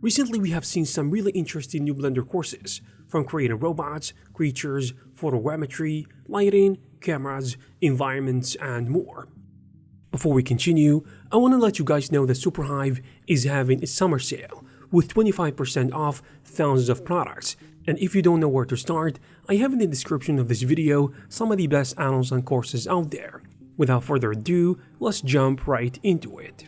Recently, we have seen some really interesting new Blender courses, from creating robots, creatures, photogrammetry, lighting, cameras, environments, and more. Before we continue, I want to let you guys know that Superhive is having a summer sale with 25% off thousands of products, and if you don't know where to start, I have in the description of this video some of the best add-ons and courses out there. Without further ado, let's jump right into it.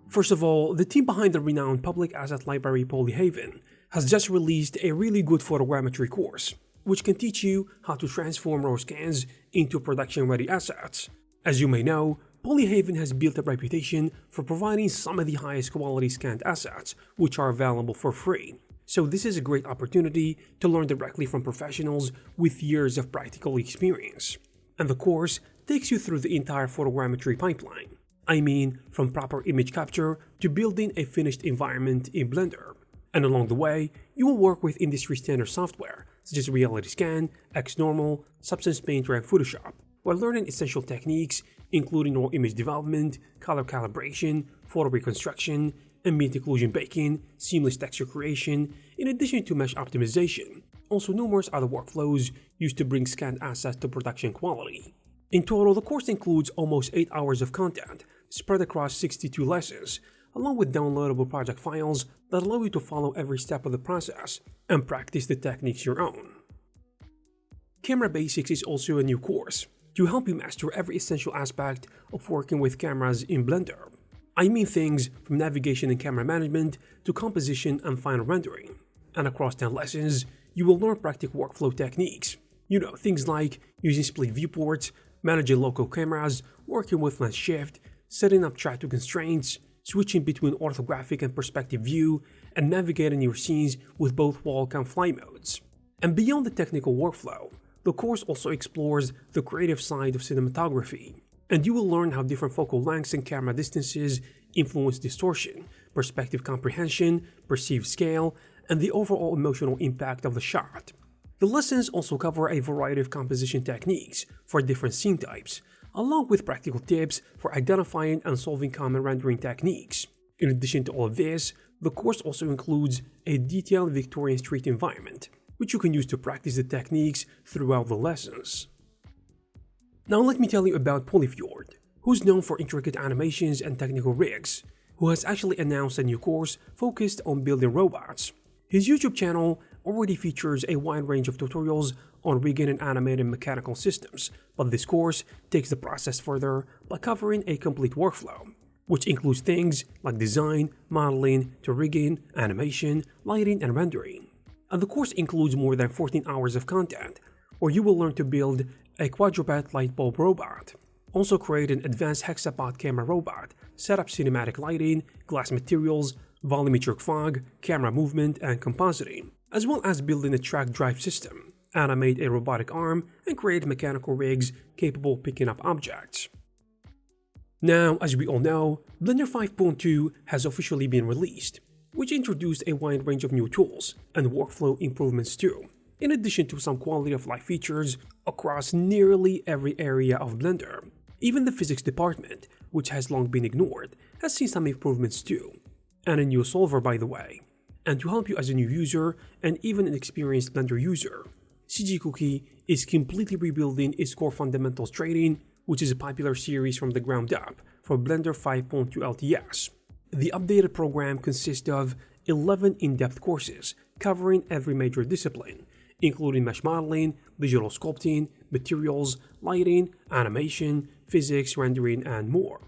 First of all, the team behind the renowned public asset library Polyhaven has just released a really good photogrammetry course, which can teach you how to transform raw scans into production-ready assets. As you may know, Polyhaven has built a reputation for providing some of the highest quality scanned assets, which are available for free. So this is a great opportunity to learn directly from professionals with years of practical experience. And the course takes you through the entire photogrammetry pipeline. I mean, from proper image capture to building a finished environment in Blender. And along the way, you will work with industry standard software such as Reality Scan, XNormal, Substance Painter, and Photoshop, while learning essential techniques including raw image development, color calibration, photo reconstruction, ambient occlusion baking, seamless texture creation, in addition to mesh optimization. Also numerous other workflows used to bring scanned assets to production quality. In total, the course includes almost 8 hours of content, spread across 62 lessons, along with downloadable project files that allow you to follow every step of the process and practice the techniques your own. Camera Basics is also a new course to help you master every essential aspect of working with cameras in Blender. I mean things from navigation and camera management to composition and final rendering. And across 10 lessons, you will learn practical workflow techniques. You know, things like using split viewports, managing local cameras, working with lens shift, setting up track-to constraints, switching between orthographic and perspective view, and navigating your scenes with both walk and fly modes. And beyond the technical workflow, the course also explores the creative side of cinematography, and you will learn how different focal lengths and camera distances influence distortion, perspective comprehension, perceived scale, and the overall emotional impact of the shot. The lessons also cover a variety of composition techniques for different scene types, along with practical tips for identifying and solving common rendering techniques. In addition to all of this, the course also includes a detailed Victorian street environment, which you can use to practice the techniques throughout the lessons. Now let me tell you about Polyfjord, who's known for intricate animations and technical rigs, who has actually announced a new course focused on building robots. His YouTube channel already features a wide range of tutorials on rigging and animating mechanical systems, but this course takes the process further by covering a complete workflow, which includes things like design, modeling, to rigging, animation, lighting, and rendering. And the course includes more than 14 hours of content, where you will learn to build a quadruped light bulb robot, also create an advanced hexapod camera robot, set up cinematic lighting, glass materials, volumetric fog, camera movement, and compositing, as well as building a track drive system, animate a robotic arm, and create mechanical rigs capable of picking up objects. Now, as we all know, Blender 5.2 has officially been released, which introduced a wide range of new tools and workflow improvements too, in addition to some quality of life features across nearly every area of Blender. Even the physics department, which has long been ignored, has seen some improvements too, and a new solver by the way. And to help you as a new user and even an experienced Blender user, CG Cookie is completely rebuilding its core fundamentals training, which is a popular series from the ground up for Blender 5.2 LTS. The updated program consists of 11 in-depth courses covering every major discipline, including mesh modeling, digital sculpting, materials, lighting, animation, physics, rendering, and more.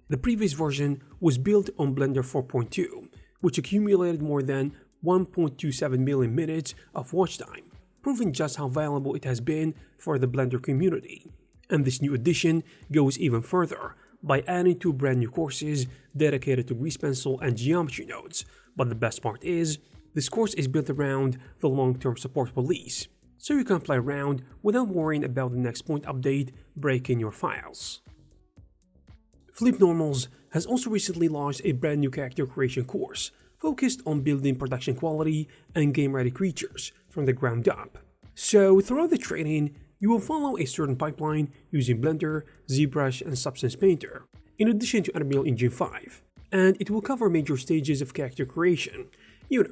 The previous version was built on Blender 4.2, which accumulated more than 1.27 million minutes of watch time, proving just how valuable it has been for the Blender community. And this new edition goes even further by adding 2 brand new courses dedicated to grease pencil and geometry nodes. But the best part is, this course is built around the long-term support release, so you can play around without worrying about the next point update breaking your files. Flip Normals has also recently launched a brand new character creation course focused on building production quality and game-ready creatures from the ground up. So throughout the training, you will follow a certain pipeline using Blender, ZBrush, and Substance Painter, in addition to Unreal Engine 5, and it will cover major stages of character creation,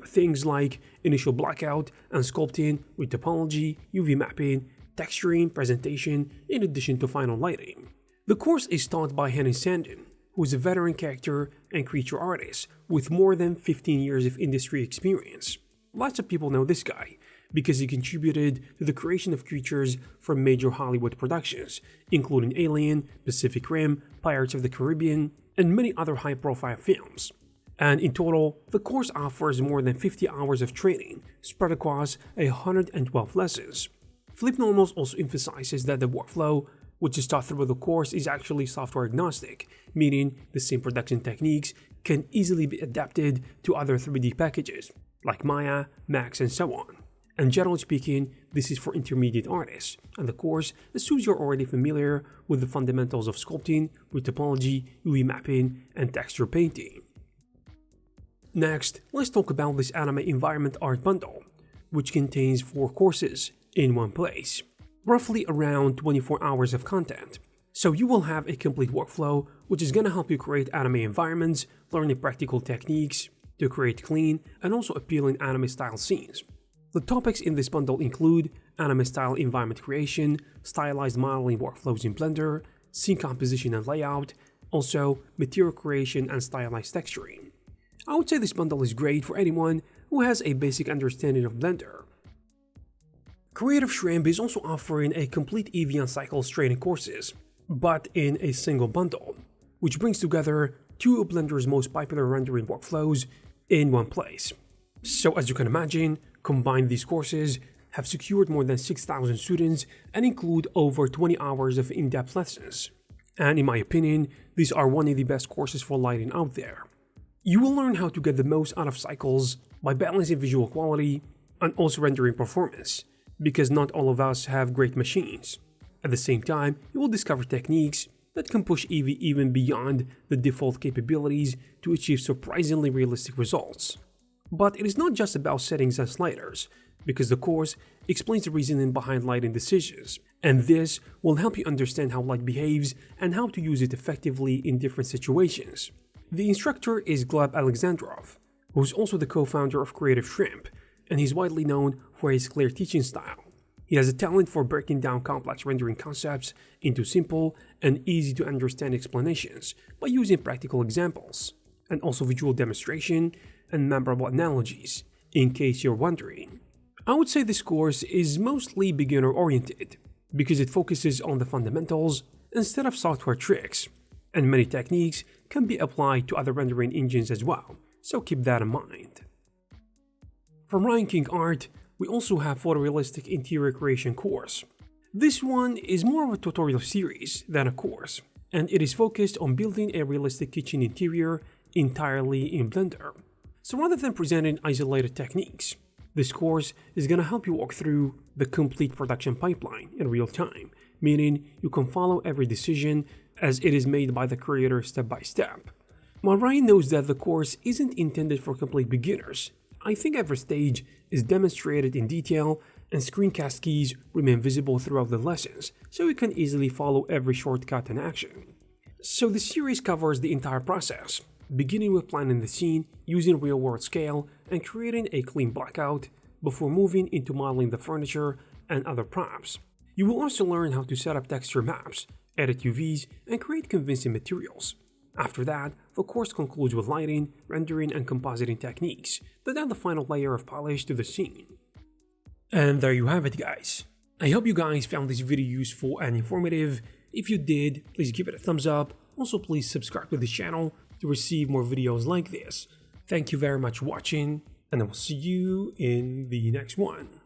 Things like initial blackout and sculpting, retopology, UV mapping, texturing, presentation, in addition to final lighting. The course is taught by Henning Sanden, who is a veteran character and creature artist with more than 15 years of industry experience. Lots of people know this guy because he contributed to the creation of creatures from major Hollywood productions, including Alien, Pacific Rim, Pirates of the Caribbean, and many other high-profile films. And in total, the course offers more than 50 hours of training spread across 112 lessons. FlipNormals also emphasizes that the workflow, which is taught through the course, is actually software agnostic, meaning the same production techniques can easily be adapted to other 3D packages, like Maya, Max, and so on. And generally speaking, this is for intermediate artists, and the course assumes you're already familiar with the fundamentals of sculpting, retopology, UV mapping, and texture painting. Next, let's talk about this anime environment art bundle, which contains 4 courses in one place, roughly around 24 hours of content. So you will have a complete workflow, which is going to help you create anime environments, learning practical techniques to create clean and also appealing anime style scenes. The topics in this bundle include anime style environment creation, stylized modeling workflows in Blender, scene composition and layout, also material creation and stylized texturing. I would say this bundle is great for anyone who has a basic understanding of Blender. Creative Shrimp is also offering a complete Evian Cycles training courses, but in a single bundle, which brings together 2 of Blender's most popular rendering workflows in one place. So as you can imagine, combined these courses have secured more than 6,000 students and include over 20 hours of in-depth lessons. And in my opinion, these are one of the best courses for lighting out there. You will learn how to get the most out of Cycles by balancing visual quality and also rendering performance, because not all of us have great machines. At the same time, you will discover techniques that can push Eevee even beyond the default capabilities to achieve surprisingly realistic results. But it is not just about settings and sliders, because the course explains the reasoning behind lighting decisions, and this will help you understand how light behaves and how to use it effectively in different situations. The instructor is Gleb Alexandrov, who is also the co-founder of Creative Shrimp, and he's widely known for his clear teaching style. He has a talent for breaking down complex rendering concepts into simple and easy to understand explanations by using practical examples, and also visual demonstration and memorable analogies, in case you're wondering. I would say this course is mostly beginner-oriented, because it focuses on the fundamentals instead of software tricks, and many techniques can be applied to other rendering engines as well, so keep that in mind. From Ryan King Art, we also have Photorealistic Interior Creation course. This one is more of a tutorial series than a course, and it is focused on building a realistic kitchen interior entirely in Blender. So rather than presenting isolated techniques, this course is going to help you walk through the complete production pipeline in real time, meaning you can follow every decision as it is made by the creator step by step. While Ryan knows that the course isn't intended for complete beginners, I think every stage is demonstrated in detail and screencast keys remain visible throughout the lessons, so you can easily follow every shortcut and action. So the series covers the entire process, beginning with planning the scene, using real-world scale, and creating a clean blackout, before moving into modeling the furniture and other props. You will also learn how to set up texture maps, edit UVs, and create convincing materials. After that, the course concludes with lighting, rendering, and compositing techniques that add the final layer of polish to the scene. And there you have it, guys. I hope you guys found this video useful and informative. If you did, please give it a thumbs up. Also, please subscribe to the channel to receive more videos like this. Thank you very much for watching, and I will see you in the next one.